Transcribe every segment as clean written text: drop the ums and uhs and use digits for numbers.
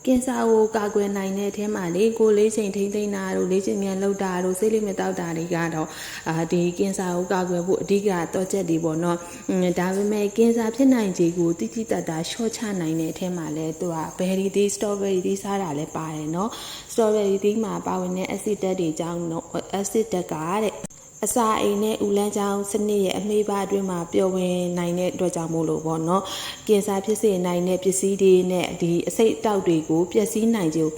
ကင်ဆာကိုကာကွယ်နိုင်တဲ့အထဲမှာလေကိုလေးချိန်ထိမ့်သိမ့်တာတို့လေးချိန်မြန်လောက်တာတို့ဆေးလေးမတောက်တာတွေကတော့ဒီကင်ဆာကိုကာကွယ်ဖို့အဓိကတော့ချက်တွေပေါ့နော်ဒါပေမဲ့ကင်ဆာဖြစ်နိုင်ခြေကိုတိတိတတ်တာရှော့ချနိုင်တဲ့အထဲမှာလဲသူကဘယ်ရီသီးစတော်ဘယ်ရီသီးစားတာလဲပါတယ်နော်စတော်ဘယ်ရီသီးမှာပါဝင်တဲ့အက်ဆစ်ဓာတ်တွေကြောင့်အက်ဆစ်ဓာတ်ကတဲ့အစာအိမ်နဲ့ဥလန်းချောင်းစနစ်ရဲ့အမေးပါအတွင်းမှာပျော်ဝင်နိုင်တဲ့အတွက်ကြောင့်မို့လို့ပေါ့နော်ကင်ဆာဖြစ်စေနိုင်တဲ့ပစ္စည်းတွေနဲ့ဒီအဆိပ်တောက်တွေကိုပျက်စီးနိုင်ခြေကို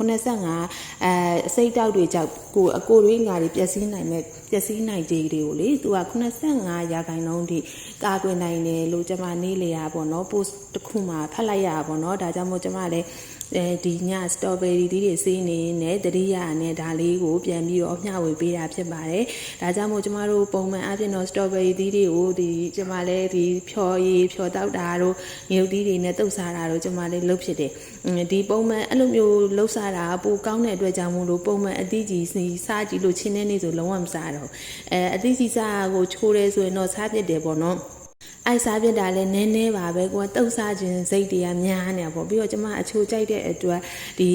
85အဆိပ်တောက်တွေကြောင့်အကိုတွေငါတွေပျက်စီးနိုင်ခြေတွေကိုလေသူက85%ထိကာကွယ်နိုင်တယ်လို့ကျွန်မနေလေရပေါ့နော် post တစ်ခုမှာဖတ်လိုက်ရပါပေါ့နော်ဒါကြောင့်မို့ကျွန်မလည်းဒီညစတော်ဘယ်ရီသီးတွေစေးနေနဲ့တတိယနဲ့ဒါလေးကိုပြန်ပြီးတော့မျှဝေပေးတာဖြစ်ပါတယ်။ဒါကြောင့်မို့ကျမတို့ပုံမှန်အပြင်တော့စတော်ဘယ်ရီသီးတွေကိုဒီကျမလည်းဒီဖြော်ရည်ဖြော်တောက်တာတို့ငရုတ်သီးတွေနဲ့တုပ်စားတာတို့ကျမလည်းလုပ်ဖြစ်တယ်။ဒီပုံမှန်အဲ့လိုမျိုးလှုပ်စားတာပိုကောင်းတဲ့အတွက်ကြောင့်မို့လို့ပုံမှန်အသီးကြီးစားကြည့်လို့ချင်းနေနေဆိုလုံးဝမစားတော့အသီးကြီးစားကိုချိုးရဲဆိုရင်တော့စားပြစ်တယ်ပေါ့နော်။အိုက်စားပြတာလည်းနည်းနည်းပါပဲကိုကတုပ်စားခြင်းစိတ်တွေကများနေတာပေါ့ပြီးတော့ကျမအချိုကြိုက်တဲ့အတွက်ဒီ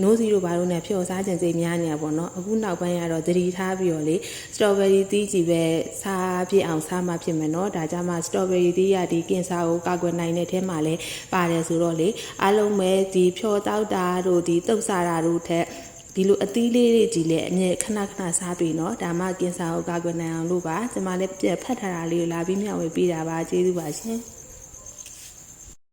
နိုးစီတို့ဘာလို့နဲ့ဖြော်စားခြင်းစိတ်များနေတာပေါ့နော်အခုနောက်ပိုင်းကတော့သတိထားပြီးတော့လေစတော်ဘယ်ရီသီးကြီးပဲစားပြအောင်စားမှဖြစ်မယ်နော်ဒါကြောင့်မှစတော်ဘယ်ရီသီးရဒီကင်ဆာကိုကာကွယ်နိုင်တဲ့အထဲမှာလည်းပါတယ်ဆိုတော့လေအားလုံးပဲဒီဖြော်တောက်တာတို့ဒီတုပ်စားတာတို့ထက်ဒီလိုအသီးလေးတွေကြီးလည်းအမြဲခဏစားပြီးနော်ဒါမှကင်ဆာကိုကာကွယ်နိုင်အောင်လို့ပါကျွန်မလည်းဖတ်ထားတာလေးကိုလာပြီးမျှဝေပေးတာပါကျေးဇူးပါရှင်